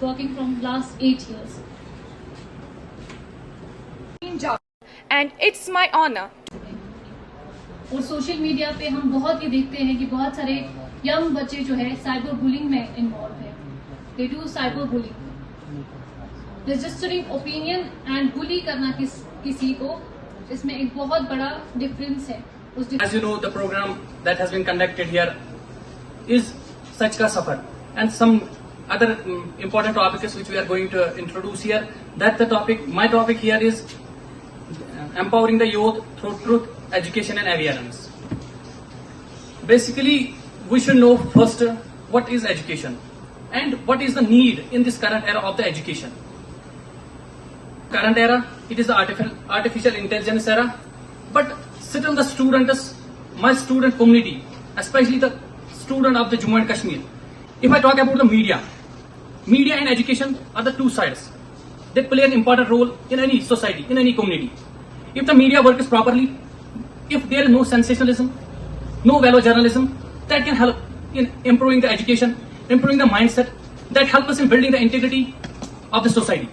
working from last 8 years. And it's my honor. और social media पे हम बहुत ये देखते हैं कि बहुत सारे यंग बच्चे जो है साइबर बुलिंग में इन्वॉल्व है. They do cyber bullying, registering opinion and bully करना किसी को, इसमें एक बहुत बड़ा डिफरेंस है. As you know, the program that has been conducted here is Sach Ka Safar, and some other important topics which we are going to introduce here. That the topic, my topic here is empowering the youth through truth, education and awareness. Basically, we should know first what is education and what is the need in this current era of the education. Current era, it is the artificial intelligence era, but still the students, my student community, especially the student of the Jammu and Kashmir, if I talk about the media and education are the two sides. They play an important role in any society, in any community. If the media works properly, if there is no sensationalism, no value journalism, that can help in improving the education, improving the mindset, that help us in building the integrity of the society.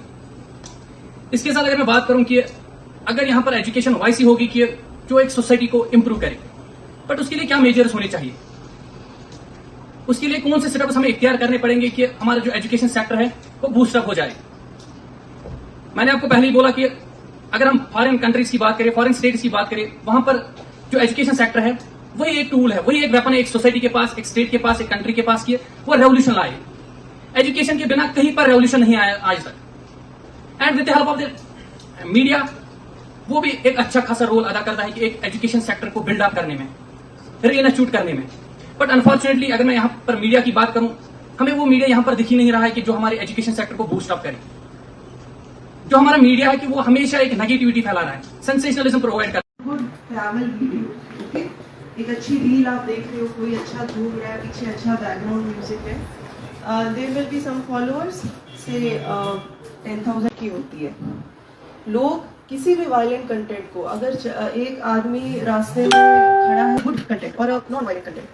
इसके साथ अगर मैं बात करूं कि अगर यहाँ पर एजुकेशन वैसी होगी कि जो एक सोसाइटी को इम्प्रूव करे, बट उसके लिए क्या मेजर्स होने चाहिए, उसके लिए कौन से सेटअप्स हमें इख्तियार करने पड़ेंगे कि हमारा जो एजुकेशन सेक्टर है वो बूस्ट अप हो जाए. मैंने आपको पहले ही बोला कि अगर हम फॉरेन कंट्रीज की बात करें, फॉरेन स्टेट्स की बात करें, वहां पर जो एजुकेशन सेक्टर है वही एक टूल है, वही एक वेपन है एक सोसाइटी के पास, एक स्टेट के पास, एक कंट्री के पास, कि वो रेवोल्यूशन लाए. एजुकेशन के बिना कहीं पर रेवोल्यूशन नहीं आया आज तक. And with the help of the media, वो भी एक अच्छा खासा रोल अदा करता है कि एक एजुकेशन सेक्टर को बिल्ड अप करने में, रीइंस्टीट्यूट करने में. बट अनफॉर्चुनेटली अगर मैं यहाँ पर मीडिया की बात करूं, हमें वो मीडिया यहाँ पर दिख ही नहीं रहा है कि जो हमारे एजुकेशन सेक्टर को बूस्ट अप करे. जो हमारा मीडिया है कि वो हमेशा एक नेगेटिविटी फैला रहा है, सेंसेशनलिज्म प्रोवाइड कर रहा है. गुड ट्रैवल वीडियो, ओके, एक अच्छी रील आप देख रहे हो, कोई अच्छा घूम रहा है, पीछे अच्छा बैकग्राउंड म्यूजिक है, there will be some followers से 10,000 की होती है. लोग किसी भी वायलेंट कंटेंट को, अगर एक आदमी रास्ते में खड़ा है, गुड कंटेंट और non violent content,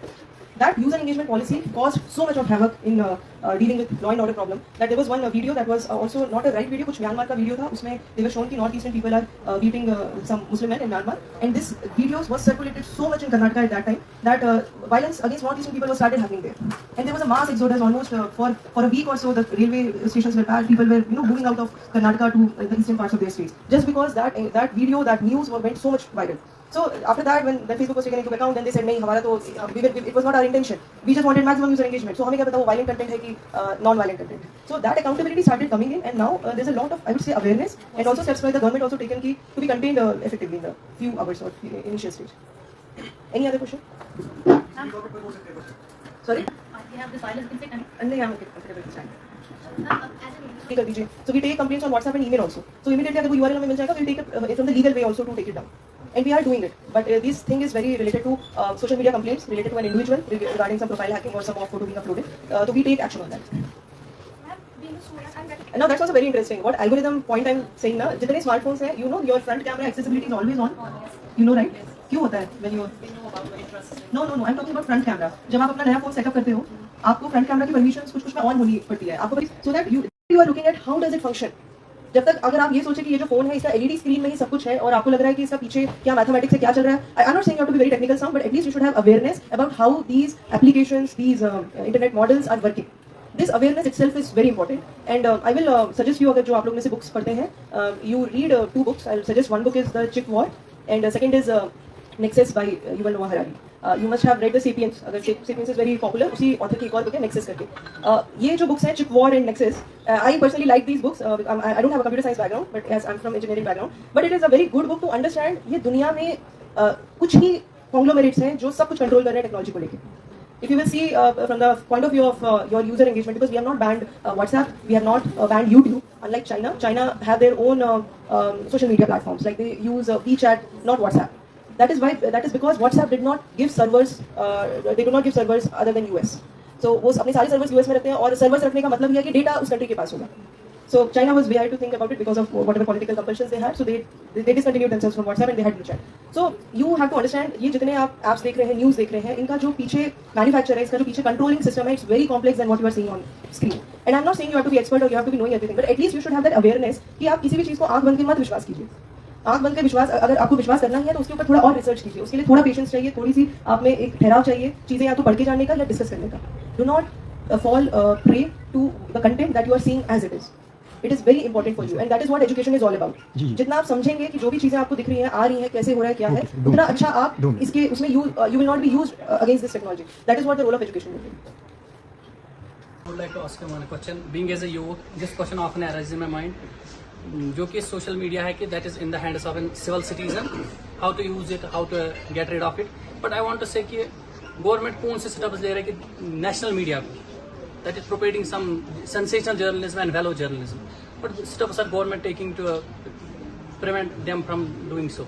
that user engagement policy caused so much of havoc in dealing with law and order problem that there was one video that was also not a right video, कुछ Myanmar का video था, उसमें they were shown कि north eastern people are beating some Muslim men in Myanmar, and this videos was circulated so much in Karnataka at that time that violence against north eastern people was started happening there, and there was a mass exodus almost for a week or so. The railway stations were packed, people were moving out of Karnataka to the eastern parts of their states just because that video, that news went so much viral. So after that, when Facebook was taken into account, then they said, नहीं हमारा तो it was not our intention. We just wanted maximum user engagement. So हमें क्या पता वो violent content है कि non-violent content. So that accountability started coming in, and now there's a lot of, I would say, awareness and also steps by the government also taken to be contained effectively in the few hours or initial stage. Any other question? Sorry? We have this violence consent and नहीं हम comfortable to stand. कर दीजिए. So we take complaints on WhatsApp and email also. So immediately अगर वो URL हमें मिल जाएगा, we'll take it from the legal way also to take it down. And we are doing it, but this thing is very related to social media complaints related to an individual regarding some profile hacking or some off photo being uploaded. So we take action on that. Now that's also very interesting. What algorithm point I'm saying now, जितने smartphones हैं, you know your front camera accessibility is always on. You know, right? क्यों होता है when you no I'm talking about front camera. जब आप अपना नया phone setup करते हो, आपको front camera की permissions कुछ में on होनी पड़ती है. आपको so that you are looking at how does it function. जब तक अगर आप ये सोचे कि ये जो फोन है इसका एलईडी स्क्रीन में ही सब कुछ है और आपको लग रहा है कि इसका पीछे क्या मैथमेटिक्स से क्या चल रहा है, I am not saying you have to be very technical sound, but at least you should have awareness about how these applications, these internet models are working. This awareness itself is very important, and I will suggest you, अगर जो आप लोग में से books पढ़ते हैं, you read 2 books. I will suggest one book is The Chick War and second is Nexus by Yuval Noah Harari. You must have read the Sapiens. अगर Sapiens is very popular, उसी author की एक और book है Nexus करके. ये जो books हैं Chick War and Nexus, I personally like these books. I don't have a computer science background, but as I'm from engineering background, but it is a very good book to understand ये दुनिया में कुछ ही conglomerates हैं जो सब कुछ control कर रहे हैं टेक्नोलॉजी को लेके. If you will see from the point of view of your user engagement, because we have not banned WhatsApp, we have not banned YouTube, unlike China have their own social media platforms, like they use WeChat, not WhatsApp. That is because WhatsApp did not give servers, they do not give servers other than US. So वो अपने सारे servers US में रखते हैं, और servers रखने का मतलब ये है कि data उस country के पास होगा. So China was behind to think about it because of whatever political compulsions they had. So they discontinued themselves from WhatsApp and they had WeChat. So you have to understand, ये जितने आप apps देख रहे हैं, news देख रहे हैं, इनका जो पीछे manufacturer है, इसका जो पीछे controlling system है, it's very complex than what you are seeing on screen. And I am not saying you have to be expert और you have to be knowing everything, but at least you should have that awareness कि आप किसी भी चीज को आंख बंद के मत विश्वास कीजिए। आंख बंद के विश्वास, अगर आपको विश्वास करना ही है तो उसके ऊपर थोड़ा और रिसर्च कीजिए, उसके लिए थोड़ा पेशेंस चाहिए, थोड़ी सी आप में एक ठहराव चाहिए, चीजें या तो पढ़ के जानने का या डिस्कस करने का। Do not fall prey to the content that you are seeing as it is. It is very important for you and that is what education is all about. जितना आप समझेंगे कि जो भी चीजें आपको दिख रही हैं, आ रही हैं, कैसे हो रहा है, क्या है, उतना अच्छा आप इसके उसमें you will not be used against this technology. That is what the role of education will be. I would like to ask you one question. Being as a youth, this question often arises in my mind. जो कि social media है कि that is in the hands of a civil citizen. How to use it, how to get rid of it. But I want to say कि government कौन से steps ले रहा है कि नेशनल मीडिया को that is propagating some sensational journalism and value journalism. But steps are government taking to prevent them from doing so.